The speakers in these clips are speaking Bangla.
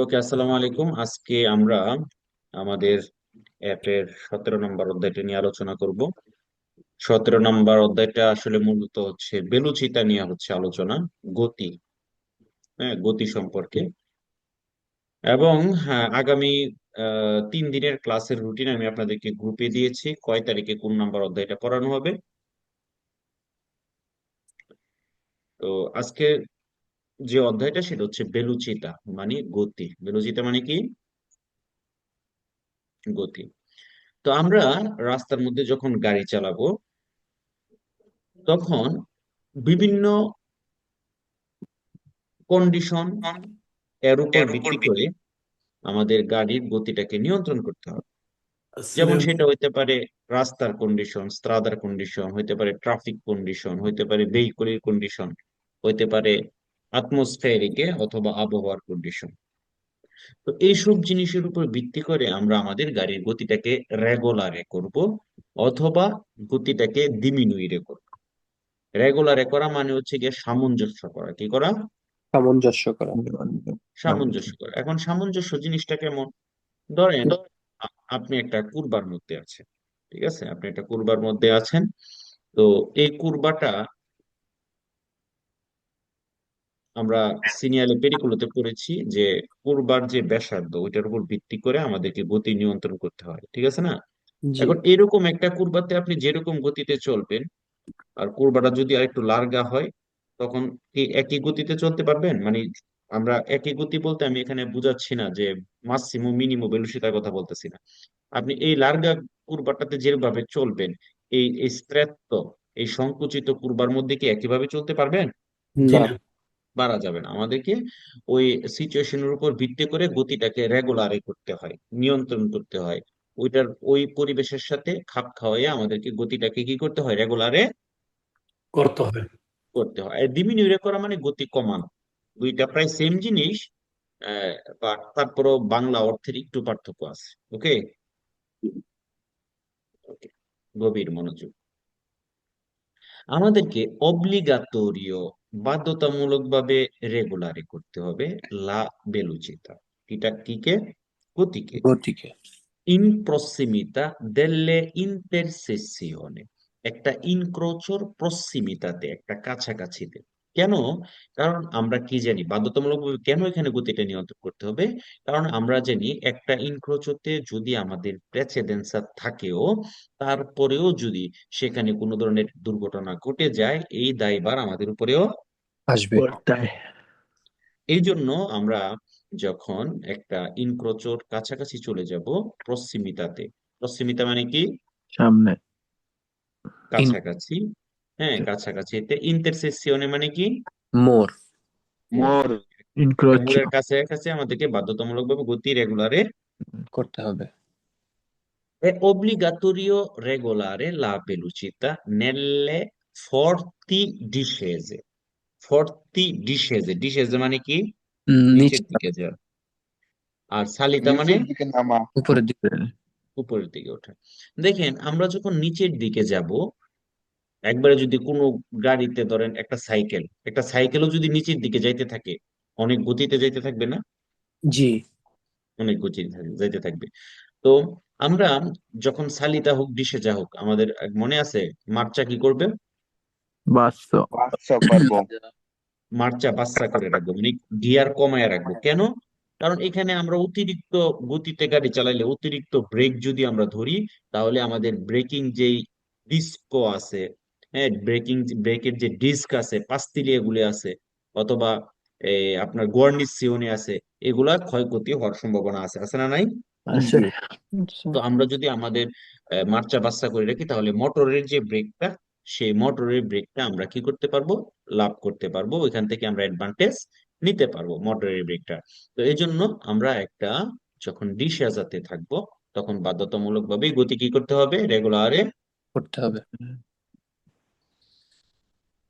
ওকে, আসসালামু আলাইকুম। আজকে আমরা আমাদের অ্যাপের 17 নম্বর অধ্যায়টা নিয়ে আলোচনা করব। 17 নম্বর অধ্যায়টা আসলে মূলত হচ্ছে বেলুচিতা নিয়ে হচ্ছে আলোচনা, গতি। হ্যাঁ, গতি সম্পর্কে। এবং হ্যাঁ, আগামী 3 দিনের ক্লাসের রুটিন আমি আপনাদেরকে গ্রুপে দিয়েছি, কয় তারিখে কোন নাম্বার অধ্যায়টা পড়ানো হবে। তো আজকে যে অধ্যায়টা সেটা হচ্ছে বেলুচিতা, মানে গতি। বেলুচিতা মানে কি? গতি। তো আমরা রাস্তার মধ্যে যখন গাড়ি চালাবো তখন বিভিন্ন কন্ডিশন এর উপর ভিত্তি করে আমাদের গাড়ির গতিটাকে নিয়ন্ত্রণ করতে হবে। যেমন আসসালাম। সেটা হইতে পারে রাস্তার কন্ডিশন, স্ট্রাদার কন্ডিশন, হইতে পারে ট্রাফিক কন্ডিশন, হইতে পারে ভেহিকলের কন্ডিশন, হইতে পারে আটমসফেরিকে অথবা আবহাওয়ার কন্ডিশন। তো এইসব জিনিসের উপর ভিত্তি করে আমরা আমাদের গাড়ির গতিটাকে রেগুলারে করব, অথবা গতিটাকে ডিমিনুইরে করব। রেগুলারে করা মানে হচ্ছে গিয়ে সামঞ্জস্য করা। কি করা? সামঞ্জস্য করা। সামঞ্জস্য করা। এখন সামঞ্জস্য জিনিসটা কেমন? ধরেন আপনি একটা কুরবার মধ্যে আছেন। ঠিক আছে, আপনি একটা কুরবার মধ্যে আছেন। তো এই কুরবাটা আমরা সিনিয়র পেরিকুলোতে পড়েছি যে কুরবার যে ব্যাসার্ধ ওইটার উপর ভিত্তি করে আমাদেরকে গতি নিয়ন্ত্রণ করতে হয়, ঠিক আছে না? জি। এখন এরকম একটা কুরবাতে আপনি যেরকম গতিতে চলবেন, আর কুরবাটা যদি আর একটু লার্গা হয়, তখন কি একই গতিতে চলতে পারবেন? মানে আমরা একই গতি বলতে আমি এখানে বুঝাচ্ছি না যে মাসিমো মিনিমো ভেলোসিটির কথা বলতেছি না। আপনি এই লার্গা কুরবাটাতে যেভাবে চলবেন, এই স্ট্রেট, এই সংকুচিত কুরবার মধ্যে কি একইভাবে চলতে পারবেন? জি না। পারা যাবে না। আমাদেরকে ওই সিচুয়েশনের উপর ভিত্তি করে গতিটাকে রেগুলারে করতে হয়, নিয়ন্ত্রণ করতে হয়। ওইটার ওই পরিবেশের সাথে খাপ খাওয়াইয়া আমাদেরকে গতিটাকে কি করতে হয়? রেগুলারে করতে হয়। করতে হয়। আর ডিমিনুরে করা মানে গতি কমানো। দুইটা প্রায় সেম জিনিস, বাট তারপরও বাংলা অর্থের একটু পার্থক্য আছে। ওকে, ওকে, গভীর মনোযোগ। আমাদেরকে অব্লিগাতরিও, বাধ্যতামূলক ভাবে রেগুলারে করতে হবে লা বেলুচিতা। এটা কিকে? গতিকে। গতিকে। ইন প্রসিমিতা দেল্লে ইন্টারসেসিওনে, একটা ইনক্রোচর প্রসিমিতাতে, একটা কাছাকাছিতে। কেন? কারণ আমরা কি জানি বাধ্যতামূলকভাবে কেন এখানে গতিটা নিয়ন্ত্রণ করতে হবে? কারণ আমরা জানি একটা ইনক্রোচতে যদি আমাদের প্রেসিডেন্সার থাকেও, তারপরেও যদি সেখানে কোনো ধরনের দুর্ঘটনা ঘটে যায়, এই দায়ভার আমাদের উপরেও। আসবে। ওটাই। এই জন্য আমরা যখন একটা ইনক্রোচর কাছাকাছি চলে যাব, প্রক্সিমিতাতে। প্রক্সিমিতা মানে কি? সামনে। ইন। কাছাকাছি। হ্যাঁ, কাছাকাছি। এতে ইন্টারসেসিওনে মানে কি? মোর। মোর। মোর। একটা ইনক্রোচ মোড়ের কাছাকাছি আমাদেরকে বাধ্যতামূলকভাবে গতি রেগুলারে। করতে হবে। È obbligatorio regolare la velocità nelle forti discese. Forti discese, discese মানে কি? নিচে। নিচের দিকে যাওয়া। আর সালিতা মানে নিচের দিকে নামা। উপরের দিকে। উপরের দিকে ওঠা। দেখেন, আমরা যখন নিচের দিকে যাব, একবারে যদি কোনো গাড়িতে ধরেন একটা সাইকেলও যদি নিচের দিকে যাইতে থাকে, অনেক গতিতে যাইতে থাকবে না? জি। অনেক গতিতে যাইতে থাকবে। তো আমরা যখন সালিতা হোক ডিসে যা হোক, আমাদের মনে আছে মার্চা কি করবে? বাসো। বাচ্চা পারবো। মার্চা বাচ্চা করে রাখবো, মানে গিয়ার কমায় রাখবো। কেন? কারণ এখানে আমরা অতিরিক্ত গতিতে গাড়ি চালাইলে, অতিরিক্ত ব্রেক যদি আমরা ধরি, তাহলে আমাদের ব্রেকিং যেই ডিস্ক আছে, হ্যাঁ, ব্রেকের যে ডিস্ক আছে, পাস্তিলি এগুলো আছে, অথবা আপনার গোয়ার্নিসিওনে আছে, এগুলা ক্ষয়ক্ষতি হওয়ার সম্ভাবনা আছে, আছে না নাই? আছে। তো আমরা যদি আমাদের মার্চা বাচ্চা করে রাখি, তাহলে মোটরের যে ব্রেকটা, সেই মোটরের ব্রেকটা আমরা কি করতে পারবো? লাভ করতে পারবো। ওইখান থেকে আমরা অ্যাডভান্টেজ নিতে পারবো মোটরের ব্রেকটা। তো এই জন্য আমরা যখন ডিসেজাতে থাকবো, তখন বাধ্যতামূলক ভাবে গতি কি করতে হবে? রেগুলারে। করতে হবে।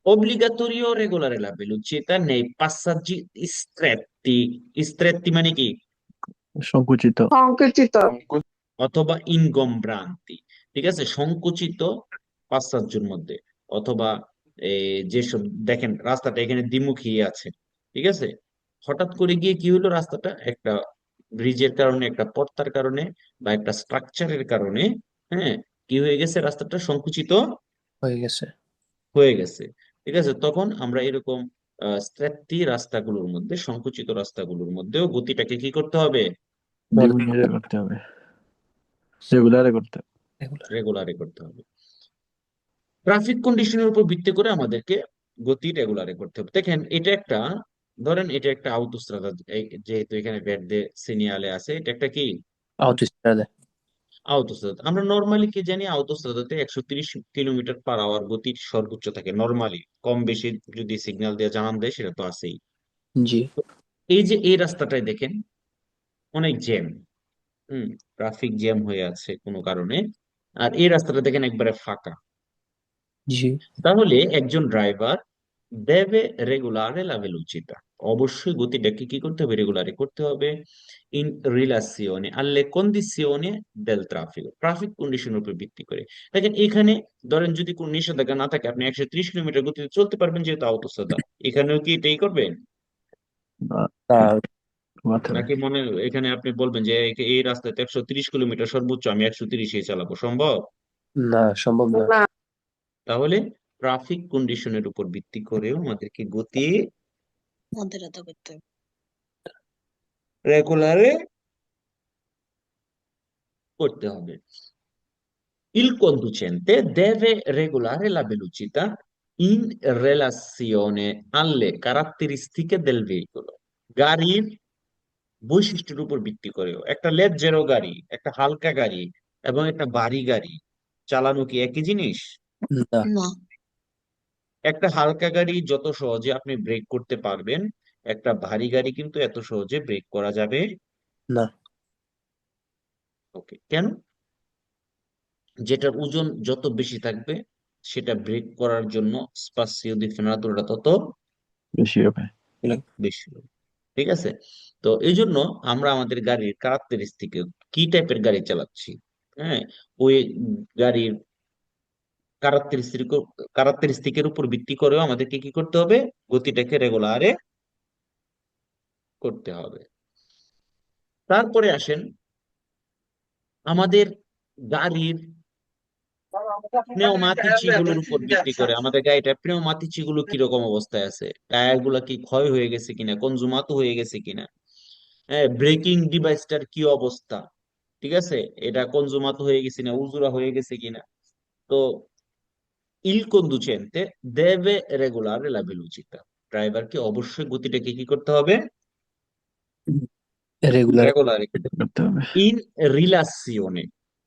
Obbligatorio regolare la velocità nei passaggi stretti. Stretti মানে কি? সংকুচিত। সংকুচিত। অথবা ইনগম্ব্রান্তি। ঠিক আছে, সংকুচিত পাশ্চাত্যের মধ্যে, অথবা যেসব, দেখেন রাস্তাটা এখানে দ্বিমুখী আছে, ঠিক আছে? হঠাৎ করে গিয়ে কি হলো, রাস্তাটা একটা ব্রিজের কারণে, একটা পর্তার কারণে বা একটা স্ট্রাকচারের কারণে, হ্যাঁ, কি হয়ে গেছে, রাস্তাটা সংকুচিত হয়ে গেছে। হয়ে গেছে। ঠিক আছে, তখন আমরা এরকম স্ট্রেপটি রাস্তাগুলোর মধ্যে, সংকুচিত রাস্তাগুলোর মধ্যেও গতিটাকে কি করতে হবে, ডিমিনিট করতে হবে, রেগুলারে করতে হবে। রেগুলার। রেগুলারে করতে হবে। ট্রাফিক কন্ডিশনের উপর ভিত্তি করে আমাদেরকে গতি রেগুলারে করতে হবে। দেখেন এটা একটা, ধরেন এটা একটা আউটোস্ট্রাদা, যেহেতু এখানে ভের্দে সিনিয়ালে আছে, এটা একটা কি অটোস্ট্রাদা। আউটোস্ট্রাদা। আমরা নর্মালি কি জানি, আউটোস্ট্রাদাতে 130 কিলোমিটার পার আওয়ার গতির সর্বোচ্চ থাকে নর্মালি। কম বেশি যদি সিগন্যাল দিয়ে জানান দেয় সেটা তো আছেই। জি। এই যে এই রাস্তাটায় দেখেন অনেক জ্যাম, হুম, ট্রাফিক জ্যাম হয়ে আছে কোনো কারণে, আর এই রাস্তাটা দেখেন একবারে ফাঁকা। জি। তাহলে একজন driver deve regolare la velocità, অবশ্যই গতিটাকে কি করতে হবে, রেগুলারে করতে হবে, ইন রিলেশনে alle condizioni del traffico, traffic কন্ডিশনের উপর ভিত্তি করে। দেখেন এখানে ধরেন যদি কোনো নিষেধাজ্ঞা না থাকে, আপনি 130 কিলোমিটার গতিতে চলতে পারবেন, যেহেতু আউটোস্ট্রাদা। এখানেও কি এটাই করবেন, না, তা কমাতে হবে। নাকি মনে এখানে আপনি বলবেন যে এই রাস্তাতে 130 কিলোমিটার সর্বোচ্চ, আমি 130 চালাবো, সম্ভব? না, সম্ভব না। না। তাহলে ট্রাফিক কন্ডিশনের উপর ভিত্তি করেও আমাদেরকে গতি রেগুলারে করতে হবে। Il conducente deve regolare la velocità in relazione alle caratteristiche del veicolo, গাড়ির বৈশিষ্ট্যের উপর ভিত্তি করেও। একটা লেজ্জেরো গাড়ি, একটা হালকা গাড়ি এবং একটা ভারী গাড়ি চালানো কি একই জিনিস? না। না। একটা হালকা গাড়ি যত সহজে আপনি ব্রেক করতে পারবেন, একটা ভারী গাড়ি কিন্তু এত সহজে ব্রেক করা যাবে না। ওকে, কেন? যেটার ওজন যত বেশি থাকবে, সেটা ব্রেক করার জন্য স্পাসিও দি ফ্রেনাতুরাটা তত বেশি হবে। বেশি হবে। ঠিক আছে, তো এই জন্য আমরা আমাদের গাড়ির ক্যারেক্টারিস্টিক, কি টাইপের গাড়ি চালাচ্ছি, হ্যাঁ, ওই গাড়ির ক্যারেক্টারিস্টিক ক্যারেক্টারিস্টিকের উপর ভিত্তি করেও আমাদেরকে কি করতে হবে, গতিটাকে রেগুলারে করতে হবে। তারপরে আসেন আমাদের গাড়ির পনেউমাতিচি গুলোর উপর ভিত্তি করে, আমাদের গাড়িটা পনেউমাতিচি গুলো কিরকম অবস্থায় আছে, টায়ার গুলা কি ক্ষয় হয়ে গেছে কিনা, কনজুমাতো হয়ে গেছে কিনা, হ্যাঁ, ব্রেকিং ডিভাইসটার কি অবস্থা, ঠিক আছে, এটা কনজুমাতো হয়ে গেছে না, উজুরা হয়ে গেছে কিনা। তো ইল কন্ডুচেন্তে দেবে রেগুলার লা ভেলোচিতা, ড্রাইভারকে অবশ্যই গতিটাকে কি করতে হবে, রেগুলার রেগুলার। করতে হবে। ইন রিলাসিওনে,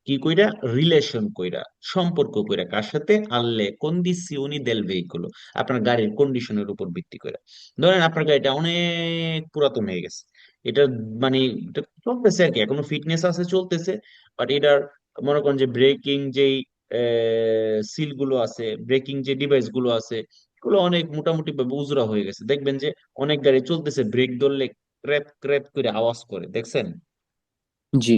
কি কইরা, রিলেশন কইরা, সম্পর্ক কইরা, কার সাথে, আল্লে কন্ডিসিওনি দেল ভেহিকুলো, আপনার গাড়ির কন্ডিশনের উপর ভিত্তি করে। ধরেন আপনার গাড়িটা অনেক পুরাতন হয়ে গেছে, এটা মানে এটা চলতেছে আর কি, এখনো ফিটনেস আছে, চলতেছে, বাট এটার মনে করেন যে ব্রেকিং যেই সিল গুলো আছে, ব্রেকিং যে ডিভাইস গুলো আছে, এগুলো অনেক মোটামুটি ভাবে উজরা হয়ে গেছে। দেখবেন যে অনেক গাড়ি চলতেছে, ব্রেক ধরলে ক্র্যাপ ক্র্যাপ করে আওয়াজ করে, দেখছেন? জি।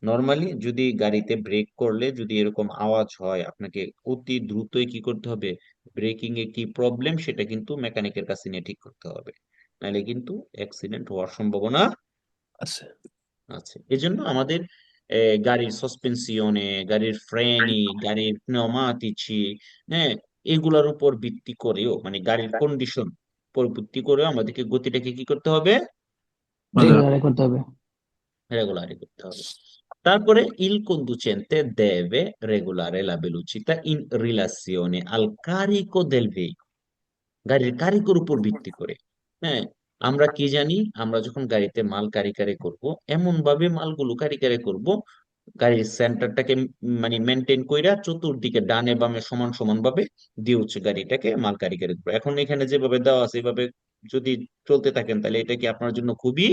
নর্মালি যদি গাড়িতে ব্রেক করলে যদি এরকম আওয়াজ হয়, আপনাকে অতি দ্রুতই কি করতে হবে, ব্রেকিং এ কি প্রবলেম সেটা কিন্তু মেকানিকের কাছে নিয়ে ঠিক করতে হবে, নাহলে কিন্তু অ্যাক্সিডেন্ট হওয়ার সম্ভাবনা আছে। আছে। এজন্য আমাদের গাড়ির সাসপেনশনে, গাড়ির ফ্রেনি, গাড়ির পনেউমাতিচি, হ্যাঁ, এগুলার উপর ভিত্তি করেও, মানে গাড়ির কন্ডিশন উপর ভিত্তি করেও আমাদেরকে গতিটাকে কি করতে হবে, রেগুলারে করতে হবে। রেগুলারে করতে হবে। তারপরে il conducente deve regolare la velocità in relazione al carico del veicolo, গাড়ির কারিকর উপর ভিত্তি করে। হ্যাঁ, আমরা কি জানি, আমরা যখন গাড়িতে মাল কারি কারি করব, এমন ভাবে মালগুলো কারি কারি করব, গাড়ির সেন্টারটাকে মানে মেনটেন কইরা চতুর্দিকে ডানে বামে সমান সমান ভাবে দিয়ে হচ্ছে গাড়িটাকে মাল কারি কারি করবো। এখন এখানে যেভাবে দেওয়া আছে এভাবে যদি চলতে থাকেন, তাহলে এটা কি আপনার জন্য খুবই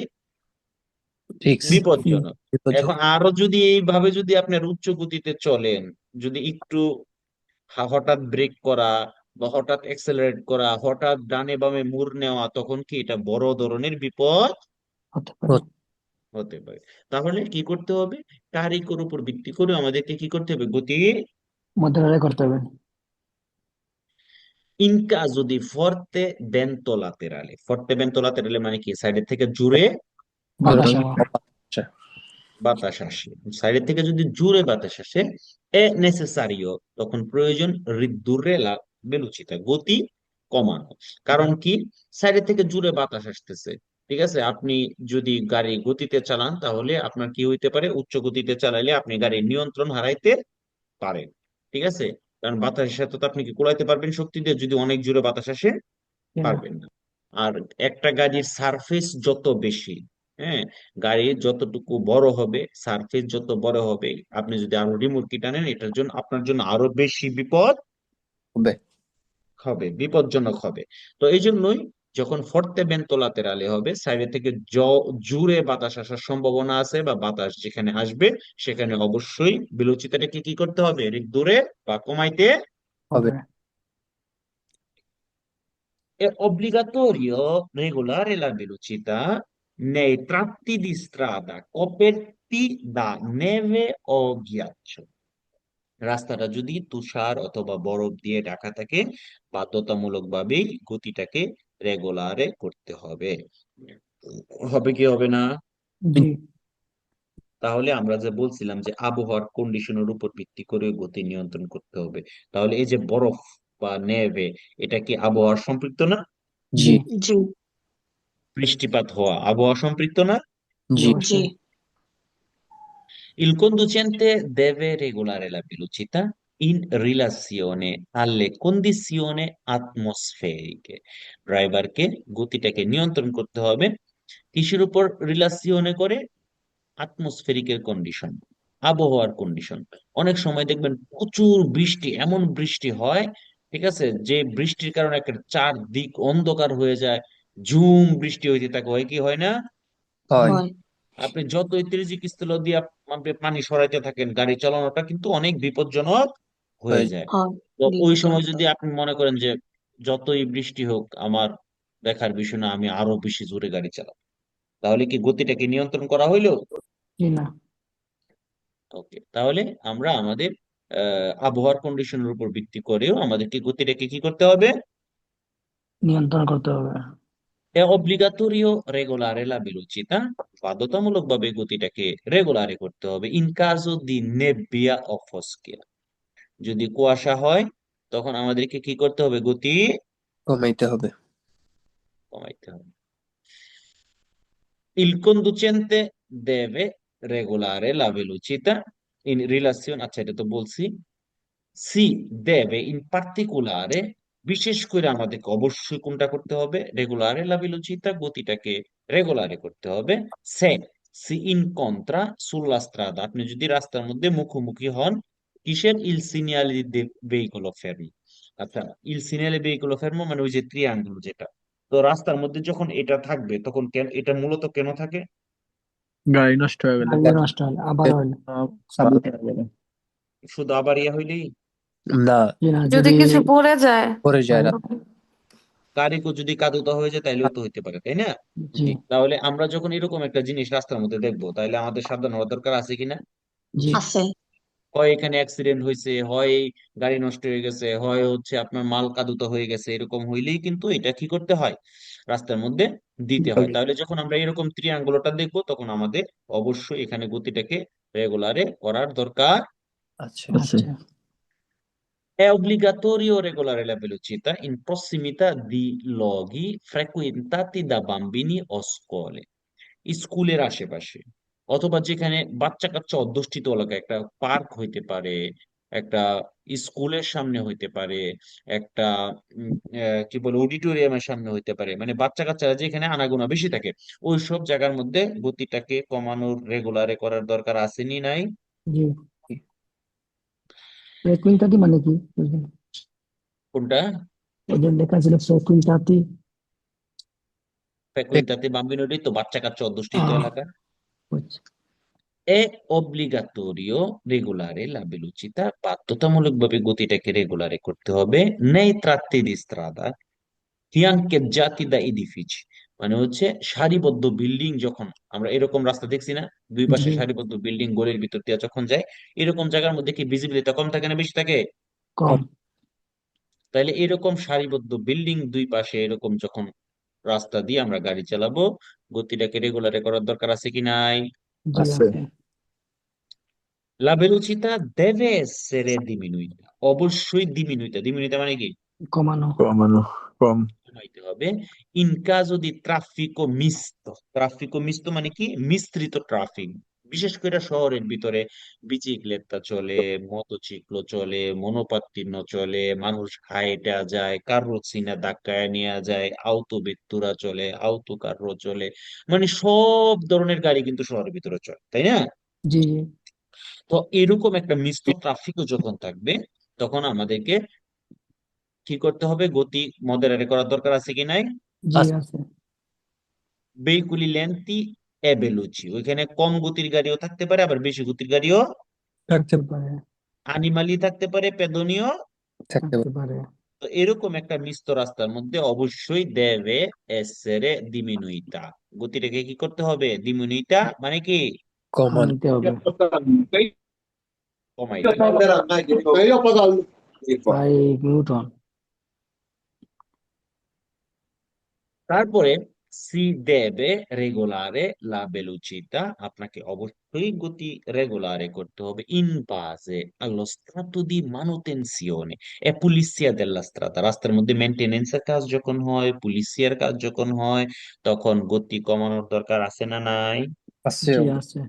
রিক্স। বিপজ্জনক। এখন বিপজ্জনক। আরো যদি এইভাবে যদি আপনার উচ্চ গতিতে চলেন, যদি একটু হঠাৎ ব্রেক করা বা হঠাৎ অ্যাক্সেলারেট করা, হঠাৎ ডানে বামে মুড় নেওয়া, তখন কি এটা বড় ধরনের বিপদ হতে পারে। হতে পারে। তাহলে কি করতে হবে, তারিখের উপর ভিত্তি করে আমাদেরকে কি করতে হবে, গতি মধ্যরাতে করতে হবে। In caso di forte vento laterale, forte vento laterale মানে কি, সাইডের থেকে জোরে ধরো বাতাস হওয়া। আচ্ছা বাতাস আসে, সাইডের থেকে যদি জোরে বাতাস আসে, এ নেসেসারিও, তখন প্রয়োজন রিদুরে লা বেলুচিতা, গতি কমানো। কারণ কি, সাইডের থেকে জোরে বাতাস আসতেছে, ঠিক আছে, আপনি যদি গাড়ি গতিতে চালান তাহলে আপনার কি হইতে পারে, উচ্চ গতিতে চালাইলে আপনি গাড়ির নিয়ন্ত্রণ হারাইতে পারেন, ঠিক আছে, কারণ বাতাসের সাথে তো আপনি কি কুলাইতে পারবেন শক্তি দিয়ে যদি অনেক জোরে বাতাস আসে, জি না। পারবেন না। আর একটা গাড়ির সারফেস যত বেশি, হ্যাঁ, গাড়ি যতটুকু বড় হবে, সারফেস যত বড় হবে, আপনি যদি আরো রিমোট কি টানেন, এটার জন্য আপনার জন্য আরো বেশি বিপদ হবে। হবে, বিপজ্জনক হবে। তো এই জন্যই যখন ফর্তে ভেন্তো লাতেরালে হবে, সাইডে থেকে জোরে বাতাস আসার সম্ভাবনা আছে, বা বাতাস যেখানে আসবে সেখানে অবশ্যই বিলুচিতাটাকে কি করতে হবে, দূরে বা কমাইতে। হবে। হবে। È obbligatorio regolare la velocità nei tratti di strada coperti da neve o ghiaccio. রাস্তাটা যদি তুষার অথবা বরফ দিয়ে ঢাকা থাকে, বাধ্যতামূলকভাবেই গতিটাকে রেগুলারে করতে হবে। হবে কি হবে না? জি তাহলে আমরা যে বলছিলাম যে আবহাওয়ার কন্ডিশনের উপর ভিত্তি করে গতি নিয়ন্ত্রণ করতে হবে, তাহলে এই যে বরফ বা নেভে, এটা কি আবহাওয়ার সম্পৃক্ত না? জি। জি জি বৃষ্টিপাত হওয়া আবহাওয়া সম্পৃক্ত না? জি জি। জি অবশ্যই। Il conducente deve regolare la velocità in relazione alle condizioni atmosferiche. ড্রাইভারকে গতিটাকে নিয়ন্ত্রণ করতে হবে কিসের উপর রিলেশনে করে? আটমসফেরিকের কন্ডিশন, আবহাওয়ার কন্ডিশন। অনেক সময় দেখবেন প্রচুর বৃষ্টি, এমন বৃষ্টি হয়, ঠিক আছে, যে বৃষ্টির কারণে একটা চারদিক অন্ধকার হয়ে যায়, ঝুম বৃষ্টি হইতে থাকে, হয় কি হয় না? হয়। হয় আপনি যতই ত্রিজিক স্থল দিয়ে আপনি পানি সরাইতে থাকেন, গাড়ি চালানোটা কিন্তু অনেক বিপজ্জনক হয়ে হয়ে যায়। হয় তো ওই সময় বিপজ্জনক যদি হয়। আপনি মনে করেন যে যতই বৃষ্টি হোক আমার দেখার বিষয় না, আমি আরো বেশি জোরে গাড়ি চালাবো, তাহলে কি গতিটাকে নিয়ন্ত্রণ করা হইলো? জি না। ওকে, তাহলে আমরা আমাদের আবহাওয়ার কন্ডিশনের উপর ভিত্তি করেও আমাদেরকে গতিটাকে কি করতে হবে? নিয়ন্ত্রণ করতে হবে। È obbligatorio regolare la velocità, বাধ্যতামূলকভাবে গতিটাকে রেগুলারে করতে হবে in caso di nebbia o foschia, যদি কুয়াশা হয় তখন আমাদেরকে কি করতে হবে, গতি কমাইতে হবে। কমাইতে হবে। Il conducente deve regolare la velocità in relazione, আচ্ছা এটা তো বলছি, সি দেবে ইন পার্টিকুলারে, বিশেষ করে আমাদেরকে অবশ্যই কোনটা করতে হবে, রেগুলারে লা ভেলোচিতা, গতিটাকে রেগুলারে করতে হবে। সে সি ইন কন্ট্রা সুlla strada, আপনি যদি রাস্তার মধ্যে মুখোমুখি হন কিসের, ইল সিনিয়ালি দে ভেহিকল ফেরমি। আচ্ছা, ইল সিনিয়ালি ভেহিকল ফেরমো মানে ওই যে ত্রিয়াঙ্গুল যেটা, তো রাস্তার মধ্যে যখন এটা থাকবে তখন কেন, এটা মূলত কেন থাকে? গাড়ি নষ্ট হয়ে গেলে গাড়ি নষ্ট হলে আবার হইলে। সাবুত হয়ে গেলে। শুধু আবার ইয়া হইলেই, না, জি না, যদি যদি কিছু পড়ে যায়। পরে যায় না। গাড়িকে যদি কাদুতা হয়ে যায় তাইলেও তো হইতে পারে, তাই না? জি তাহলে আমরা যখন এরকম একটা জিনিস রাস্তার মধ্যে দেখবো, তাহলে আমাদের সাবধান হওয়ার দরকার আছে কিনা? জি আছে হয় এখানে অ্যাক্সিডেন্ট হয়েছে, হয় এই গাড়ি নষ্ট হয়ে গেছে, হয় হচ্ছে আপনার মাল কাদুত হয়ে গেছে, এরকম হইলেই কিন্তু এটা কি করতে হয়, রাস্তার মধ্যে দিতে হয়। তাহলে যখন আমরা এরকম ত্রিয়াঙ্গুলটা দেখবো তখন আমাদের অবশ্যই এখানে গতিটাকে রেগুলারে করার দরকার। আচ্ছা। আচ্ছা। È obbligatorio regolare la velocità in prossimità di luoghi frequentati da bambini o scuole, স্কুলের আশেপাশে, অথবা যেখানে বাচ্চা কাচ্চা অধ্যুষিত এলাকা, একটা পার্ক হইতে পারে, একটা স্কুলের সামনে হইতে পারে, একটা কি বলে অডিটোরিয়ামের সামনে হইতে পারে, মানে বাচ্চা কাচ্চারা যেখানে আনাগোনা বেশি থাকে, ওই সব জায়গার মধ্যে গতিটাকে কমানোর রেগুলারে করার দরকার আসেনি নাই? জি ফ্রেকুয়েন্টাটি মানে কি বুঝলেন? কোনটা? ওদের লেখা ছিল ফ্রেকুয়েন্টাটি। ফ্রেকুয়েন্তাতে বাম্বিনোটি তো বাচ্চা কাচ্চা অধ্যুষিত আহ এলাকা। বুঝছি। È obbligatorio regolare la velocità, বাধ্যতামূলকভাবে গতিটাকে রেগুলারে করতে হবে nei tratti di strada fiancheggiati da edifici, মানে হচ্ছে সারিবদ্ধ বিল্ডিং, যখন আমরা এরকম রাস্তা দেখছি না, দুই পাশে জি সারিবদ্ধ বিল্ডিং গলির ভিতর দিয়ে যখন যায়, এরকম জায়গার মধ্যে কি ভিজিবিলিটি কম থাকে না বেশি থাকে? কম। তাহলে এরকম সারিবদ্ধ বিল্ডিং দুই পাশে এরকম যখন রাস্তা দিয়ে আমরা গাড়ি চালাবো, গতিটাকে রেগুলারে করার দরকার আছে কি নাই? জি আছে। আছে। La velocità deve essere diminuita, অবশ্যই diminuita, diminuita মানে কি? কমানো। কমানো। কম। কমাইতে হবে। In caso di traffico misto, ট্রাফিকো মিsto মানে কি? মিশ্রিত ট্রাফিক, বিশেষ করে শহরের ভিতরে বিচিক্লেতা চলে, মোটরসাইকেল চলে, মনোপাত্তিন্য চলে, মানুষ হাইটা যায়, কার্রোসিনা ধাক্কায় নিয়ে যায়, আউতো বেত্তুরা চলে, আউতো কার্রো চলে, মানে সব ধরনের গাড়ি কিন্তু শহরের ভিতরে চলে, তাই না? জি জি। তো এরকম একটা মিশ্র ট্রাফিকও যখন থাকবে, তখন আমাদেরকে কি করতে হবে? গতি মডারেট করার দরকার আছে কি নাই? জি আছে। আছে। ভেহিকুলি লেন্থি এ বেলুচি, ওইখানে কম গতির গাড়িও থাকতে পারে, আবার বেশি গতির গাড়িও, থাকতে থাকতে পারে। আনিমালি থাকতে পারে, পেদনীয়। থাকতে থাকতে পারে। পারে। তো এরকম একটা মিশ্র রাস্তার মধ্যে অবশ্যই দেবে এসেরে দিমিনুইতা, গতিটাকে কি করতে হবে? দিমিনুইতা মানে কি? কমানো। কমাইতে হবে। কমাইতে হবে। 5 নিউটন। তারপরে সি দেবে রেগুলারে লা velocità, আপনাকে অবশ্যই গতি রেগুলারে করতে হবে ইন বাসে allo stato di manutenzione e pulizia della strada, রাস্তার মধ্যে মেইনটেনেন্সের কাজ যখন হয়, পুলিশিয়ার কাজ যখন হয়, তখন গতি কমানোর দরকার আছে না নাই? আছে। জি আছে।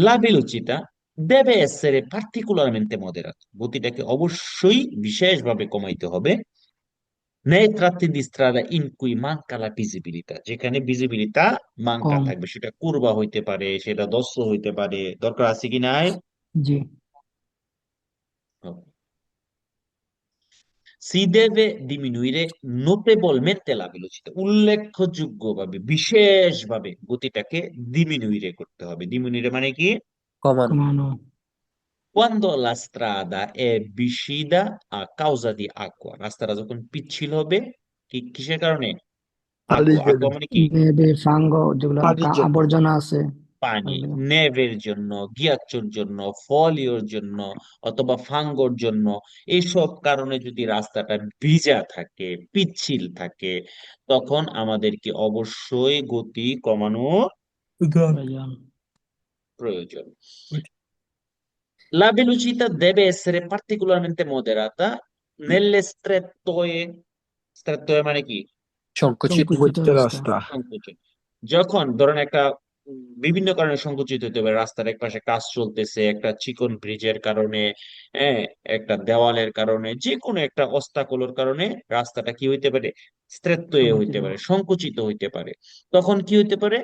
লা velocità deve essere particolarmente moderata, গতিটাকে অবশ্যই বিশেষভাবে কমাইতে হবে nei tratti di strada in cui manca la visibilità, যেখানে ভিজিবিলিটা মাঙ্কা কম। থাকবে, সেটা কুরবা হইতে পারে, সেটা দস্ত হইতে পারে, দরকার আছে কি নাই? জি। সি deve diminuire notevolmente la velocità, উল্লেখযোগ্যভাবে বিশেষভাবে গতিটাকে ডিমিনুইরে করতে হবে। ডিমিনুইরে মানে কি? কমানো। কমানো। quando la strada è vicina a causa di acqua, রাস্তাটা যখন পিচ্ছিল হবে, কি কিসের কারণে? পানির aqua, জন্য। aqua মানে কি? নেবে ফাঙ্গ যেগুলো পানির জন্য। আবর্জনা আছে। পানি, ওগুলো। নেভের জন্য, গিয়াচুর জন্য, ফলিওর জন্য, অথবা ফাঙ্গোর জন্য, এইসব কারণে যদি রাস্তাটা ভিজা থাকে, পিচ্ছিল থাকে, তখন আমাদেরকে অবশ্যই গতি কমানো প্রয়োজন। প্রয়োজন। La velocità deve essere particolarmente moderata nelle strettoie, strettoie মানে কি? সংকুচিত সংকুচিত হচ্ছে রাস্তা। রাস্তা। সংকুচন। যখন ধরেন একটা বিভিন্ন কারণে সংকুচিত হতে পারে, রাস্তার এক পাশে কাজ চলতেছে, একটা চিকন ব্রিজের কারণে, হ্যাঁ, একটা দেওয়ালের কারণে, যে কোনো একটা অস্তাকলের কারণে রাস্তাটা কি হইতে পারে? স্ট্রেট হইতে সংকুচিত। পারে, সংকুচিত হইতে পারে। তখন কি হইতে পারে?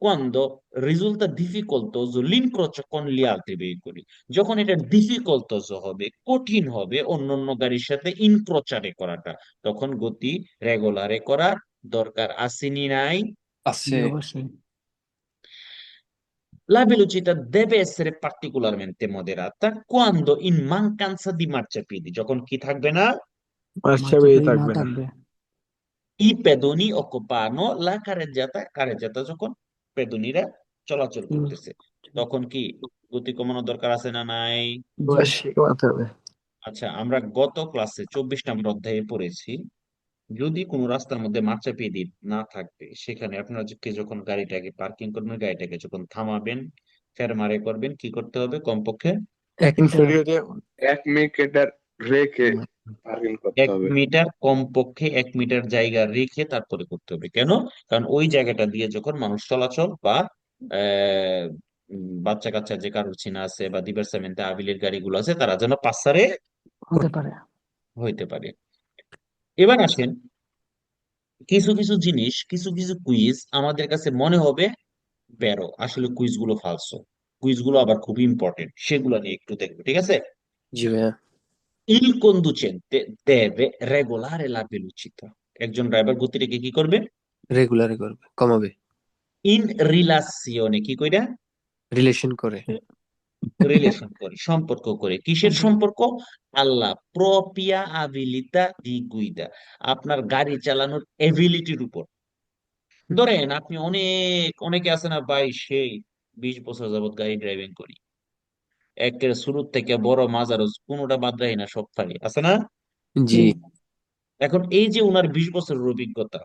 quando risulta difficoltoso l'incrocio con gli altri veicoli, যখন এটা ডিফিকাল্টস হবে, কঠিন হবে অন্যান্য গাড়ির সাথে ইনক্রোচারে করাটা, তখন গতি রেগুলারে করার দরকার আসেনি নাই? আছে। জি অবশ্যই। La velocità deve essere particolarmente moderata quando in mancanza di marciapiedi, যখন কি থাকবে না? আচ্ছা, বেরিয়ে মার্চেপাই না থাকবে না। থাকবে। I pedoni occupano la carreggiata, carreggiata যখন পেদুনিরা চলাচল ইউজ। করতেছে, তখন কি গতি কমানোর দরকার আছে না নাই? জি। এবার শেখাতে হবে। আচ্ছা, আমরা গত ক্লাসে 24 নম্বর অধ্যায়ে পড়েছি, যদি কোনো রাস্তার মধ্যে মার্চাপিedi না থাকবে, সেখানে আপনারা যখন গাড়িটাকে পার্কিং করবেন, গাড়িটাকে যখন থামাবেন, ফেরমারে করবেন, কি করতে হবে? কমপক্ষে 1 মিটার। ইনফেরিয়রে। 1 মিটার রেখে পার্কিং করতে এক হবে। মিটার কমপক্ষে 1 মিটার জায়গা রেখে তারপরে করতে হবে। কেন? কারণ ওই জায়গাটা দিয়ে যখন মানুষ চলাচল বা বাচ্চা কাচ্চা যে কারোর চিনা আছে বা দিভার্সামেন্টে আবিলের গাড়িগুলো আছে, তারা যেন পাসারে হতে পারে। হইতে পারে। এবার আসেন, কিছু কিছু জিনিস, কিছু কিছু কুইজ আমাদের কাছে মনে হবে বেরো, আসলে কুইজ গুলো ফালসো, কুইজ গুলো আবার খুব ইম্পর্টেন্ট, সেগুলো নিয়ে একটু দেখবো, ঠিক আছে? জি ভাইয়া। Il conducente deve regolare la velocità, একজন ড্রাইভার গতিটাকে কি করবে? রেগুলারে করবে, কমাবে। ইন রিলাসিওনে, কি কইরা? রিলেশন করে। রিলেশন করে, সম্পর্ক করে, কিসের সম্পর্ক। সম্পর্ক? আল্লাহ প্রপিয়া আবিলিতা দি গুইদা, আপনার গাড়ি চালানোর এবিলিটির উপর। ধরেন আপনি অনেকে আছে না ভাই, সেই 20 বছর যাবত গাড়ি ড্রাইভিং করি, একের শুরু থেকে বড় মাঝারো কোনোটা বাদ রাখি না, সব পারি, আছে না? জি। এখন এই যে উনার 20 বছরের অভিজ্ঞতা,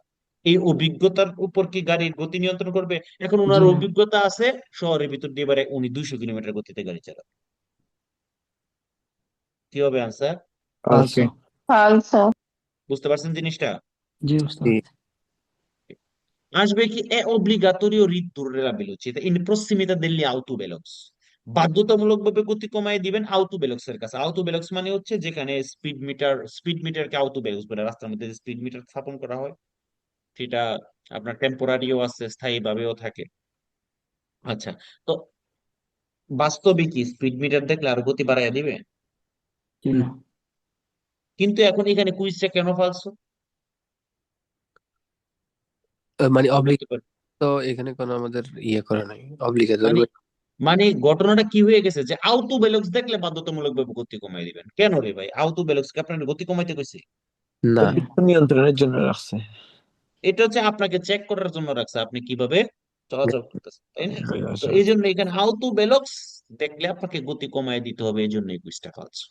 এই অভিজ্ঞতার উপর কি গাড়ির গতি নিয়ন্ত্রণ করবে? এখন জি উনার না, অভিজ্ঞতা আছে শহরের ভিতর দিয়ে এবারে উনি 200 কিলোমিটার গতিতে গাড়ি চালাবে, কি হবে আনসার? ফালসো। ফালসো। বুঝতে পারছেন জিনিসটা? জি ওস্তাদ। জি। আসবে কি è obbligatorio ridurre la velocità in prossimità degli autovelox, বাধ্যতামূলক ভাবে গতি কমায় দিবেন আউটোভেলক্স এর কাছে। আউটোভেলক্স মানে হচ্ছে যেখানে স্পিড মিটারকে আউটোভেলক্স বলে, রাস্তার মধ্যে যে স্পিড মিটার স্থাপন করা হয় সেটা আপনার টেম্পোরারিও আছে, স্থায়ী ভাবেও থাকে। আচ্ছা, তো বাস্তবে কি স্পিড মিটার দেখলে আর গতি বাড়াইয়া দিবে? জি না, কিন্তু এখন এখানে কুইজটা কেন ফালছো? মানে বলতে অব্লিক পারি তো এখানে কোনো আমাদের ইয়ে করা নাই, অব্লিগেটরি। মানে মানে ঘটনাটা কি হয়ে গেছে যে আউটোভেলক্স দেখলে বাধ্যতামূলক ভাবে গতি কমাই দিবেন, কেন রে ভাই? আউটোভেলক্স কি আপনার গতি কমাইতে কইছে? না। জি নিয়ন্ত্রণের জন্য রাখছে। এটা হচ্ছে আপনাকে চেক করার জন্য রাখছে আপনি কিভাবে চলাচল করতেছেন, তাই না? তো আচ্ছা, এই জন্য এখানে আউটোভেলক্স দেখলে আপনাকে গতি কমায় দিতে হবে, এই জন্য এই কুইজটা ফালছো।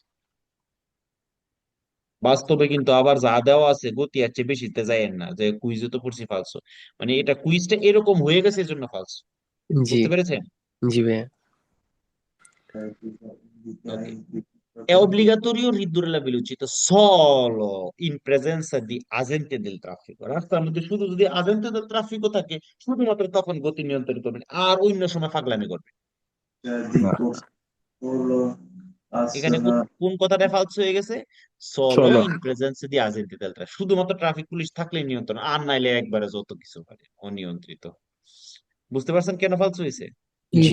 বাস্তবে কিন্তু আবার যা দেওয়া আছে গতি আর চেয়ে বেশিতে যায়েন না, যে কুইজে তো পড়ছি ফালছো, মানে এটা কুইজটা এরকম হয়ে গেছে এই জন্য ফালছো। জি। বুঝতে পেরেছেন? জি ভাইয়া। ওকে, è obbligatorio ridurre la velocità solo in presenza di agente del traffico, রাস্তার মধ্যে শুধু যদি agente del traffico থাকে শুধুমাত্র তখন গতি নিয়ন্ত্রণ করবেন, আর অন্য সময় পাগলামি করবেন। না, এখানে কোন কথাটা ফালতু হয়ে গেছে? সলো চলো। In presence the agente del traffico, শুধুমাত্র ট্রাফিক পুলিশ থাকলে নিয়ন্ত্রণ, আর নাইলে একবারে যত কিছু পারে অনিয়ন্ত্রিত। বুঝতে পারছেন কেন ফালতু হয়েছে? জি জি।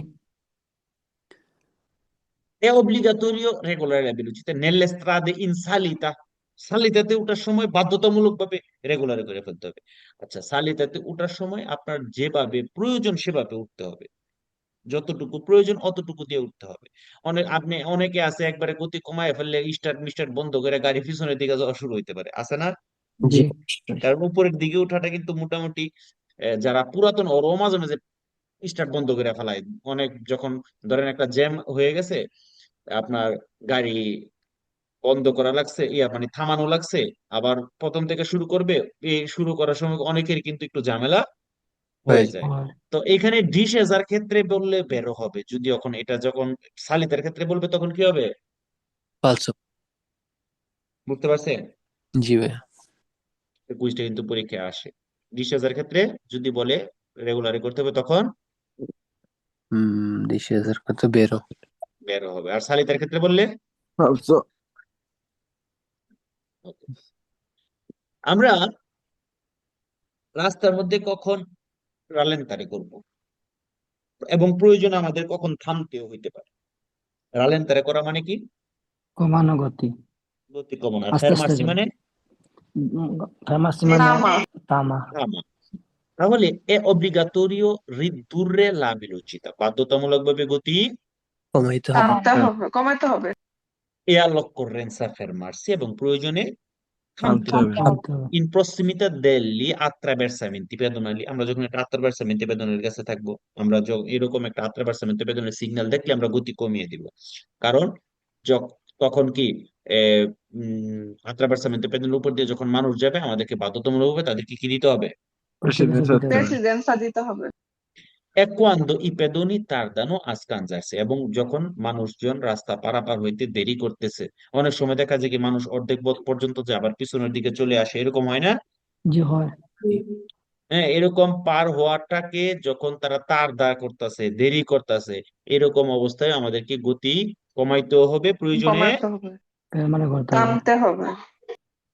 È obbligatorio regolare la velocità nelle strade in salita, সালিতাতে ওঠার সময় বাধ্যতামূলক ভাবে রেগুলার করে ফেলতে হবে। আচ্ছা, সালিতাতে ওঠার সময় আপনার যেভাবে প্রয়োজন সেভাবে উঠতে হবে, যতটুকু প্রয়োজন অতটুকু দিয়ে উঠতে হবে। অনেকে আছে একবারে গতি কমায় ফেললে স্টার্ট মিস্টার্ট বন্ধ করে গাড়ি পিছনের দিকে যাওয়া শুরু হইতে পারে, আছে না? জি। জি কারণ উপরের দিকে ওঠাটা কিন্তু মোটামুটি যারা পুরাতন ওরও মাঝে মাঝে স্টার্ট বন্ধ করে ফেলায়। অনেক যখন ধরেন একটা জ্যাম হয়ে গেছে, আপনার গাড়ি বন্ধ করা লাগছে, মানে থামানো লাগছে, আবার প্রথম থেকে শুরু করবে, এই শুরু করার সময় অনেকের কিন্তু একটু ঝামেলা হয়ে হয়ে যায়। যায়। হয়। তো এখানে ডিসেজার ক্ষেত্রে বললে বেরো হবে, যদি এখন এটা যখন সালিতার ক্ষেত্রে বলবে তখন কি হবে? ফালসো। বুঝতে পারছেন? জি ভাইয়া। কুইজটা কিন্তু পরীক্ষায় আসে। ডিসেজার ক্ষেত্রে যদি বলে রেগুলারি করতে হবে তখন 20,000 কত বেরো। বেরো হবে, আর সালিতার ক্ষেত্রে বললে ভাবছো আমরা রাস্তার মধ্যে কখন রালেন্তারি করব, এবং প্রয়োজন আমাদের কখন থামতেও হইতে পারে। রালেন্তারি করা মানে কি? কমানো গতি, গতি কমানো। আর আস্তে আস্তে ফেরমার্সি যাবে। মানে ফার্মাসি মানে থামা। থামা। থামা। তাহলে è obbligatorio ridurre la velocità, বাধ্যতামূলক ভাবে গতি কমাইতে হবে। থামতে হবে, কমাতে হবে। e all'occorrenza fermarsi, এবং প্রয়োজনে থামতে থামতে হবে। হবে। থামতে হবে। in prossimità degli attraversamenti pedonali, আমরা যখন একটা attraversamento pedonali কাছে থাকবো, আমরা এরকম একটা attraversamento pedonali সিগন্যাল দেখলে আমরা গতি কমিয়ে দিব। কারণ তখন কি attraversamento pedonali উপর দিয়ে যখন মানুষ যাবে আমাদেরকে বাধ্যতামূলকভাবে তাদেরকে কি দিতে হবে? প্রেসিডেন্সি দিতে হবে। প্রেসিডেন্সা দিতে হবে। E quando i pedoni tardano a scansarsi, এবং যখন মানুষজন রাস্তা পারাপার হইতে দেরি করতেছে, অনেক সময় দেখা যায় কি মানুষ অর্ধেক পথ পর্যন্ত যায় আবার পিছনের দিকে চলে আসে, এরকম হয় না? জি হয়। হ্যাঁ, এরকম পার হওয়াটাকে যখন তারা তার দাঁড় করতেছে, দেরি করতেছে, এরকম অবস্থায় আমাদেরকে গতি কমাইতেও হবে প্রয়োজনে। কমাতে হবে, মানে করতে হবে। থামতে হবে।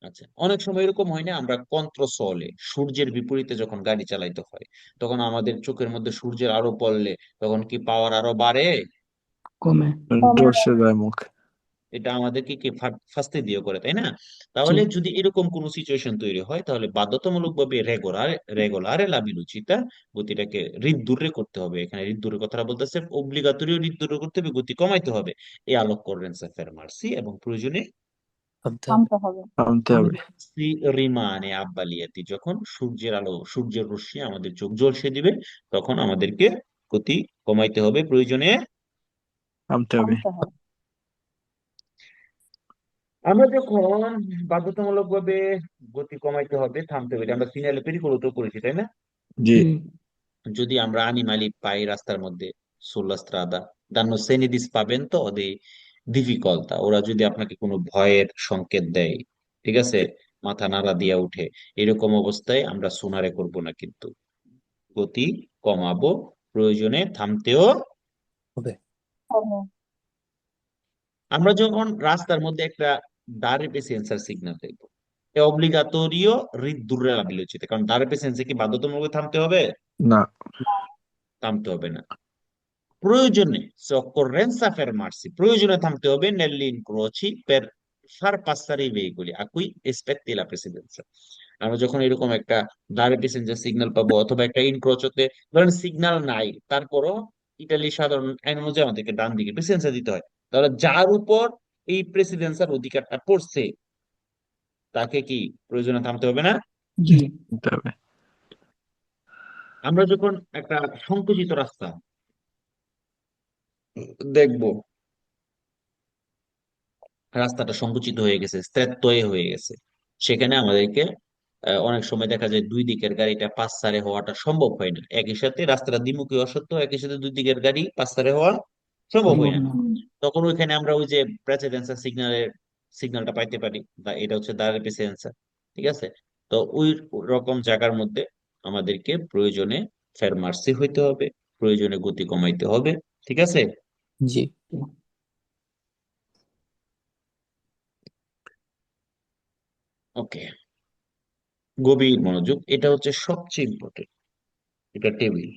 আচ্ছা, অনেক সময় এরকম হয় না, আমরা কন্ট্রোসলে সূর্যের বিপরীতে যখন গাড়ি চালাইতে হয় তখন আমাদের চোখের মধ্যে সূর্যের আলো পড়লে তখন কি পাওয়ার আরো বাড়ে? কমে। জোরসে যায় মুখ। এটা আমাদেরকে কি ফাঁসতে দিয়ে করে, তাই না? জি তাহলে যদি এরকম কোন সিচুয়েশন তৈরি হয় তাহলে বাধ্যতামূলক ভাবে রেগুলারে লা ভেলোচিতা, গতিটাকে রিদ্দুরে করতে হবে। এখানে রিদ্দুরের কথাটা বলতেছে অব্লিগাতরিও রিদ্দুরে করতে হবে, গতি কমাইতে হবে এই আলোক করেন্সা ফেরমার্সি, এবং প্রয়োজনে থামতে হবে। থামতে হবে। থামতে হবে। সি রিমানে আব্বালিয়াতি, যখন সূর্যের আলো সূর্যের রশ্মি আমাদের চোখ ঝলসে দিবে তখন আমাদেরকে গতি কমাইতে হবে, প্রয়োজনে থামতে হবে। আমরা যখন বাধ্যতামূলক ভাবে গতি কমাইতে হবে, থামতে হবে, এটা আমরা সিগন্যালে পেরিকুলো করেছি, তাই না? জি, জি, যদি আমরা animali পাই রাস্তার মধ্যে, sulla strada danno segni di spavento o di difficoltà, ওরা যদি আপনাকে কোনো ভয়ের সংকেত দেয়, ঠিক আছে, মাথা নাড়া দিয়া উঠে, এরকম অবস্থায় আমরা সোনারে করব না, কিন্তু গতি কমাবো, প্রয়োজনে থামতেও। হবে। আমরা যখন রাস্তার মধ্যে একটা dare presenza সিগন্যাল দেখবো, è obbligatorio ridurre la velocità, কারণ dare presenza কি বাধ্যতামূলক থামতে হবে? না, থামতে হবে না। প্রয়োজনে se occorrenza fermarsi, প্রয়োজনে থামতে হবে negli incroci per far passare i veicoli a cui aspetti la precedenza। আমরা যখন এরকম একটা দাঁড়ে প্যাসেঞ্জার সিগন্যাল পাবো, অথবা একটা ইনক্রোচতে ধরেন সিগন্যাল নাই, তারপরও ইতালির সাধারণ আইন অনুযায়ী আমাদেরকে ডান দিকে প্রেসিডেন্সা দিতে হয়, তাহলে যার উপর এই প্রেসিডেন্সার অধিকারটা পড়ছে তাকে কি প্রয়োজনে থামতে হবে না? জি, থামতে হবে। আমরা যখন একটা সংকুচিত রাস্তা দেখবো, রাস্তাটা সংকুচিত হয়ে গেছে, স্ট্রেট হয়ে গেছে, সেখানে আমাদেরকে অনেক সময় দেখা যায় দুই দিকের গাড়িটা পাশ সারে হওয়াটা সম্ভব হয় না, একই সাথে রাস্তাটা দ্বিমুখী অসত্ত্বেও একই সাথে দুই দিকের গাড়ি পাশ সারে হওয়া সম্ভব সম্ভব হয় না। না। তখন ওইখানে আমরা ওই যে প্রেসিডেন্সিয়াল সিগন্যালটা পাইতে পারি, বা এটা হচ্ছে দাঁড়ার প্রেসিডেন্সিয়াল, ঠিক আছে। তো ওই রকম জায়গার মধ্যে আমাদেরকে প্রয়োজনে ফেরমার্সি হইতে হবে, প্রয়োজনে গতি কমাইতে হবে, ঠিক আছে। জি। ওকে, গভীর মনোযোগ, এটা হচ্ছে সবচেয়ে ইম্পর্টেন্ট, এটা টেবিল।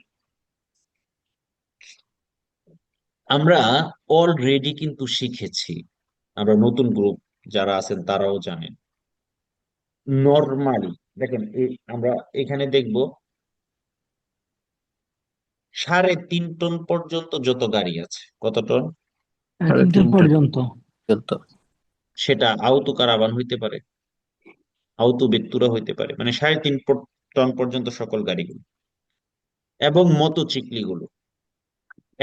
আমরা অলরেডি কিন্তু শিখেছি, আমরা নতুন গ্রুপ যারা আছেন তারাও জানেন, নর্মালি দেখেন আমরা এখানে দেখব 3.5 টন পর্যন্ত যত গাড়ি আছে, কত টন? 3.5 ton 3.5 ton. পর্যন্ত। চলতো। সেটা আউতো কারাভান হইতে পারে, আউতো বেত্তুরা হইতে পারে, মানে 3.5 টন পর্যন্ত সকল গাড়িগুলো, এবং মোটরসাইকেলগুলো।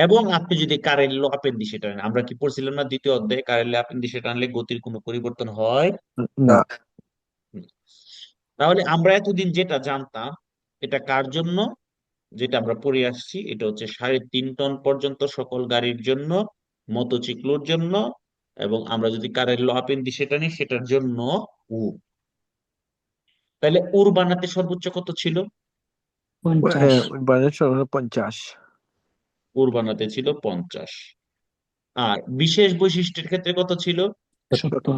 এবং আপনি যদি কারের ল অ্যাপেন্ডিক্সে টানেন, আমরা কি পড়ছিলাম না দ্বিতীয় অধ্যায়ে, কারের ল অ্যাপেন্ডিক্সে টানলে গতির কোনো পরিবর্তন হয় না, না। তাহলে আমরা এতদিন যেটা জানতাম, এটা কার জন্য, যেটা আমরা পড়ে আসছি, এটা হচ্ছে 3.5 টন পর্যন্ত সকল গাড়ির জন্য, মোটরসাইকেলের জন্য, এবং আমরা যদি কারের ল অ্যাপেন্ডিক্সে টানি সেটার জন্য উ। তাহলে উর বানাতে সর্বোচ্চ কত ছিল? 50, বাজার হলো 50। উর বানাতে ছিল 50। আর বিশেষ বৈশিষ্ট্যের ক্ষেত্রে কত ছিল? 70,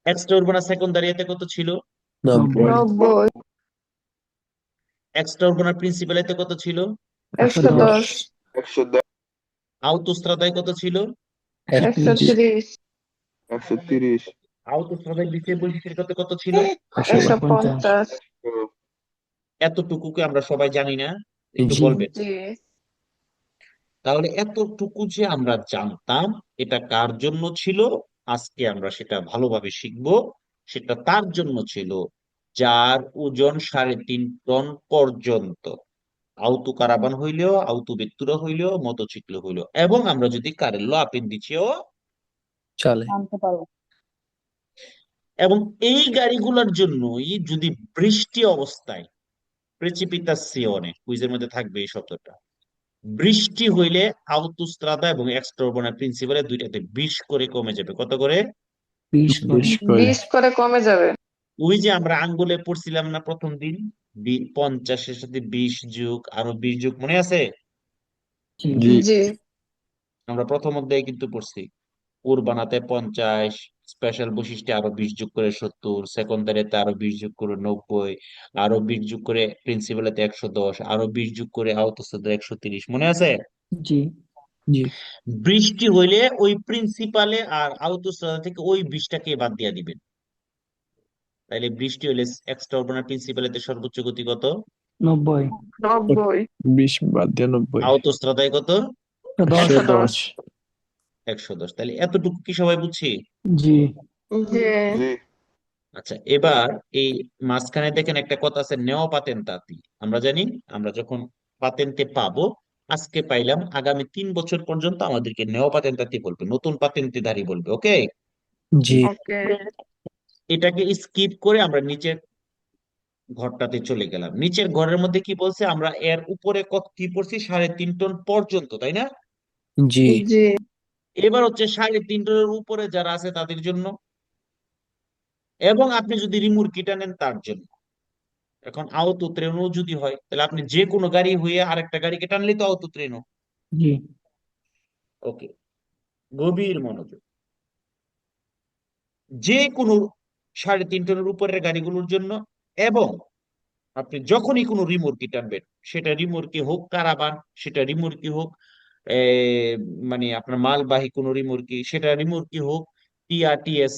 এক্সট্রা উর্বানা সেকেন্ডারিয়াতে কত ছিল? 90, 90, এক্সট্রা উর্বানা প্রিন্সিপালেতে কত ছিল? 110, 110, আউতোস্ত্রাদায় কত ছিল? 130, 130, 130, আউতোস্ত্রাদায় বিশেষ বৈশিষ্ট্যের ক্ষেত্রে কত ছিল? 150, এতটুকুকে আমরা সবাই জানি না, একটু জি। বলবেন। জি, তাহলে এতটুকু যে আমরা জানতাম, এটা কার জন্য ছিল, আজকে আমরা সেটা ভালোভাবে শিখবো। সেটা তার জন্য ছিল যার ওজন 3.5 টন পর্যন্ত, আউতু কারাবান হইলেও, আউতু বেত্তুরা হইলেও, মোটরসাইকেল হইলেও, এবং আমরা যদি কারের ল অ্যাপেন্ডিক্সেও। চলে। এবং এই গাড়িগুলোর জন্যই যদি বৃষ্টি অবস্থায়, প্রেসিপিটাসিওনে, কুইজের মধ্যে থাকবে এই শব্দটা, বৃষ্টি হইলে আউতোস্ত্রাদা এবং এক্সট্রা প্রিন্সিপালে দুইটাতে 20 করে কমে যাবে। কত করে? 20 করে। 20 করে। 20 করে কমে যাবে। ওই যে আমরা আঙ্গুলে পড়ছিলাম না প্রথম দিন, 50-এর সাথে 20 যোগ আরো 20 যোগ, মনে আছে? জি, জি, জি, আমরা প্রথম অধ্যায়ে কিন্তু পড়ছি, উর বানাতে 50, স্পেশাল বৈশিষ্ট্যে আরো 20 যোগ করে 70, সেকেন্ডারিতে আরো 20 যোগ করে 90, আরো 20 যোগ করে প্রিন্সিপালেতে 110, আরো 20 যোগ করে আউতোস্ত্রাদায় 130, মনে আছে? জি, জি। বৃষ্টি হইলে ওই প্রিন্সিপালে আর আউতোস্ত্রাদা থেকে ওই 20টাকে বাদ দিয়ে দিবেন। তাইলে বৃষ্টি হইলে এক্সট্রা অর্ডিনারি প্রিন্সিপালেতে সর্বোচ্চ গতি কত? 90, 90, 20 বাদ দিয়ে 90। আউতোস্ত্রাদায় কত? 10, 110। 110। তাহলে এতটুকু কি সবাই বুঝছি? জি, জি, জি, আচ্ছা, এবার এই মাঝখানে দেখেন একটা কথা আছে, নেও পাতেন্তাতি। আমরা জানি আমরা যখন পাতেন্তে পাবো, আজকে পাইলাম, আগামী 3 বছর পর্যন্ত আমাদেরকে নেও পাতেন্তাতি বলবে, নতুন পাতেন্তেধারী বলবে। ওকে, জি ওকে। এটাকে স্কিপ করে আমরা নিচের ঘরটাতে চলে গেলাম। নিচের ঘরের মধ্যে কি বলছে, আমরা এর উপরে কত কি পড়ছি, 3.5 টন পর্যন্ত, তাই না? জি জি। এবার হচ্ছে 3.5 টনের উপরে যারা আছে তাদের জন্য, এবং আপনি যদি রিমুরকিটা নেন তার জন্য। এখন আহত ত্রেনও যদি হয়, তাহলে আপনি যে কোনো গাড়ি হয়ে আরেকটা গাড়িকে টানলেই তো আহত ত্রেন। জি। ওকে, গভীর মনোযোগ। যে কোনো 3.5 টনের উপরের গাড়িগুলোর জন্য, এবং আপনি যখনই কোনো রিমোর্কি টানবেন, সেটা রিমোর্কি হোক কারাবান, সেটা রিমোর্কি হোক এ, মানে আপনার মালবাহী কোনো রিমোর্কি, সেটা রিমোর্কি হোক টিআরটিএস,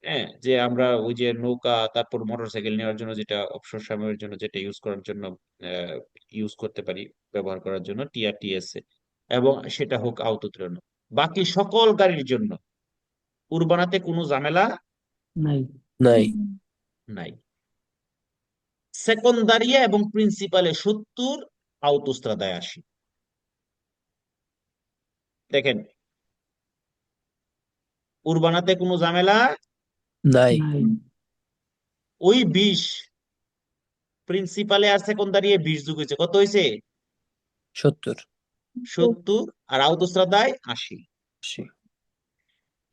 হ্যাঁ, যে আমরা ওই যে নৌকা তারপর মোটরসাইকেল নেওয়ার জন্য যেটা অবসর সময়ের জন্য যেটা ইউজ করার জন্য ইউজ করতে পারি, ব্যবহার করার জন্য টিআরটিএস, এবং সেটা হোক আহত ত্রাণ, বাকি সকল গাড়ির জন্য উর্বানাতে কোনো ঝামেলা নাই। নাই নাই। সেকন্দারিয়া এবং প্রিন্সিপালে 70, আউতোস্ত্রাদায় 80। দেখেন, উর্বানাতে কোনো ঝামেলা, নাই নাই। ওই 20 প্রিন্সিপালে আর সেকন্দারিয়ে 20 যোগ হয়েছে, কত হয়েছে? 70 70, আর আউতোস্ত্রাদায় 80। 80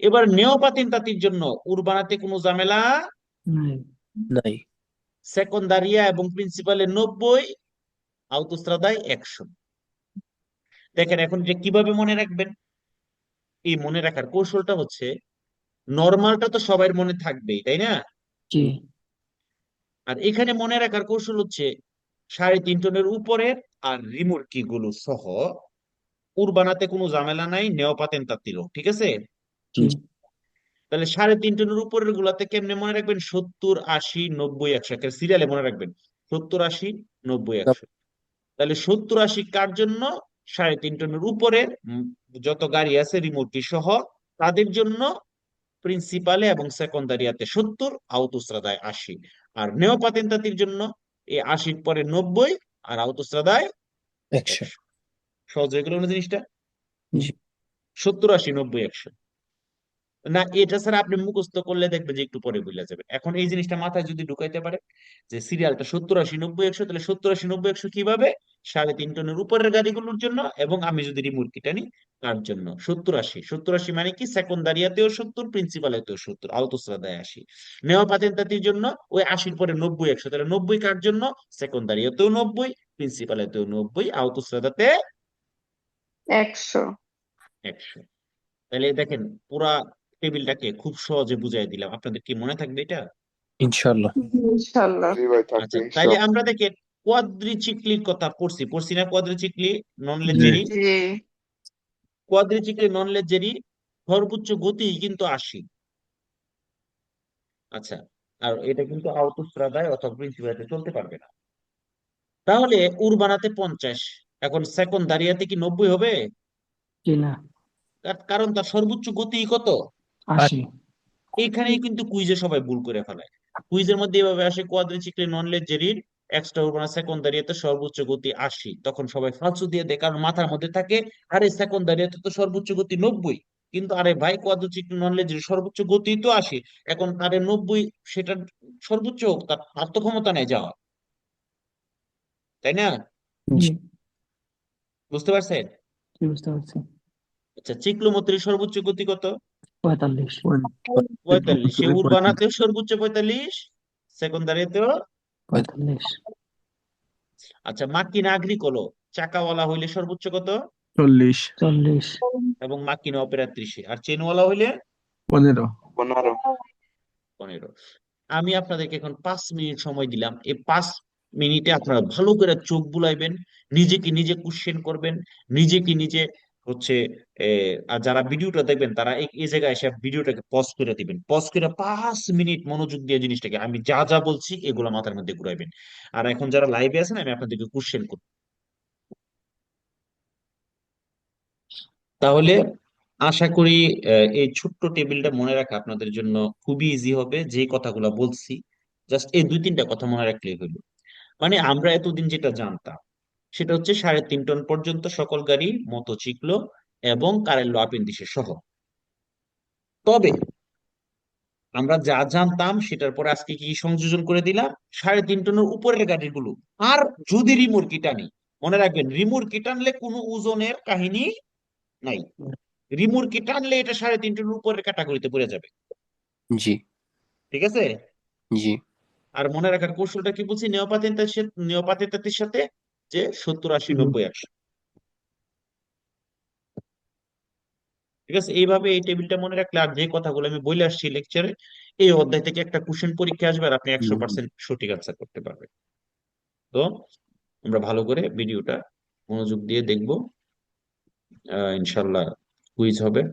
এবার নেওপাতিন তাঁতির জন্য উর্বানাতে কোনো ঝামেলা, নাই। নাই সেকন্দারিয়া এবং প্রিন্সিপালে 90, আউতোস্ত্রাদায় 100। দেখেন এখন যে কিভাবে মনে রাখবেন, এই মনে রাখার কৌশলটা হচ্ছে, নর্মালটা তো সবার মনে থাকবেই, তাই না? জি। আর এখানে মনে রাখার কৌশল হচ্ছে 3.5 টনের উপরের আর রিমোর্কি গুলো সহ উর্বানাতে কোনো ঝামেলা নাই, নেওপাতেন তাত্তিরও, ঠিক আছে? জি। তাহলে 3.5 টনের উপরের গুলাতে কেমনে মনে রাখবেন? 70, 80, 90, 100, সিরিয়ালে মনে রাখবেন 70, 80, 90, 100। তাহলে 70, 80 কার জন্য? 3.5 টনের উপরের যত গাড়ি আছে রিমোর্কি সহ, তাদের জন্য প্রিন্সিপালে এবং সেকন্দারিয়াতে 70, আউতোস্ত্রাদায় 80। আর নেও পাতেন্তাতির জন্য এই 80-র পরে 90, আর আউতোস্ত্রাদায় 100 100। সহজ হয়ে গেল না জিনিসটা? জি 70, 80, 90, 100। না, এটা ছাড়া আপনি মুখস্থ করলে দেখবেন যে একটু পরে ভুলে যাবেন। এখন এই জিনিসটা মাথায় যদি ঢুকাইতে পারে যে সিরিয়ালটা 70, 80, 90, 100, তাহলে 70, 80, 90, 100 কিভাবে? 3.5 টনের উপরের গাড়িগুলোর জন্য, এবং আমি যদি রিমোর্কিটা নিই তার জন্য 70, 80। 70, 80 মানে কি? সেকন্দারিয়াতেও 70, প্রিন্সিপালেতেও 70, আউতোস্ত্রাদায় 80। নেওয়া পাতেন্তাতির জন্য ওই 80-র পরে 90, 100, তাহলে 90 কার জন্য? সেকন্দারিয়াতেও 90, প্রিন্সিপালেতেও 90, আউতোস্ত্রাদাতে 100। 100। তাহলে দেখেন, পুরা টেবিলটাকে খুব সহজে বুঝাই দিলাম। আপনাদের কি মনে থাকবে এটা? ইনশাল্লাহ ইনশাল্লাহ। জি ভাই, থাকবে আচ্ছা, তাইলে ইনশাআল্লাহ। আমরা দেখেন কোয়াদ্রিচিক্লির কথা পড়ছি না? কোয়াদ্রিচিক্লি নন জি। লেজেরি, জি। কোয়াদ্রিচিক্লি নন লেজেরি সর্বোচ্চ গতি কিন্তু 80। আচ্ছা, আর এটা কিন্তু আউতোস্ত্রাদায় অথবা প্রিন্সিপালে চলতে পারবে না। তাহলে উরবানাতে 50, এখন সেকন্দারিয়াতে কি 90 হবে? জি না। কারণ তার সর্বোচ্চ গতি কত? 80। এইখানেই কিন্তু কুইজে সবাই ভুল করে ফেলায়। কুইজের মধ্যে এভাবে আসে, কোয়াদ্রিচিক্লি নন লেজেরির এক্সট্রা উরবানা সেকন্দারিয়াতে সর্বোচ্চ গতি 80, তখন সবাই ফালসু দিয়ে দেয়, কারণ মাথার মধ্যে থাকে আরে সেকন্দারিয়াতে তো সর্বোচ্চ গতি 90, কিন্তু আরে ভাই কোয়াদ্রিচিক্লি নন লেজেরির সর্বোচ্চ গতি তো 80, এখন আরে 90 সেটার সর্বোচ্চ হোক, তার আত্মক্ষমতা নেই যাওয়া, তাই না? জি। জি বুঝতে পারছেন? জি, বুঝতে পারছি। আচ্ছা, চিক্লোমতির সর্বোচ্চ গতি কত? 45। 45। সে উরবানাতেও সর্বোচ্চ 45, সেকন্দারিয়াতেও। 45। আচ্ছা, মাকিনা আগ্রিকোলো চাকাওয়ালা হইলে সর্বোচ্চ কত? 40, 40। এবং মাকিনা অপেরাত্রিশে, আর চেনওয়ালা হইলে 15, 15। 15। আমি আপনাদেরকে এখন 5 মিনিট সময় দিলাম। এই 5 মিনিটে আপনারা ভালো করে চোখ বুলাইবেন, নিজেকে নিজে কোশ্চেন করবেন, নিজেকে নিজে হচ্ছে আর যারা ভিডিওটা দেখবেন তারা এই জায়গায় এসে ভিডিওটাকে পজ করে দিবেন, পজ করে 5 মিনিট মনোযোগ দিয়ে জিনিসটাকে আমি যা যা বলছি এগুলো মাথার মধ্যে ঘুরাইবেন। আর এখন যারা লাইভে আছেন, আমি আপনাদেরকে কোশ্চেন করব। তাহলে আশা করি এই ছোট্ট টেবিলটা মনে রাখা আপনাদের জন্য খুবই ইজি হবে। যে কথাগুলো বলছি জাস্ট এই 2-3টা কথা মনে রাখলেই হলো। মানে আমরা এতদিন যেটা জানতাম সেটা হচ্ছে 3.5 টন পর্যন্ত সকল গাড়ি মোটরসাইকেল এবং কারেন্ট অ্যাপেন্ডিক্স সহ। তবে আমরা যা জানতাম সেটার পরে আজকে কি সংযোজন করে দিলাম, 3.5 টনের উপরের গাড়িগুলো। আর যদি রিমোর্কি টানি, মনে রাখবেন রিমোর্কি টানলে কোনো ওজনের কাহিনী নাই, রিমোর্কি টানলে এটা 3.5 টনের উপরের ক্যাটাগরিতে পড়ে যাবে। জি ঠিক আছে? জি আর মনে রাখার কৌশলটা কি বলছি, নিয়পাতিতার সাথে যে 70, 80, 90, 100। ঠিক আছে? এইভাবে এই টেবিলটা মনে রাখলে আর যে কথাগুলো আমি বলে আসছি লেকচারে, এই অধ্যায় থেকে একটা কোশ্চেন পরীক্ষা আসবে আর আপনি 100% সঠিক আনসার করতে পারবেন। তো আমরা ভালো করে ভিডিওটা মনোযোগ দিয়ে দেখবো, ইনশাল্লাহ কুইজ হবে।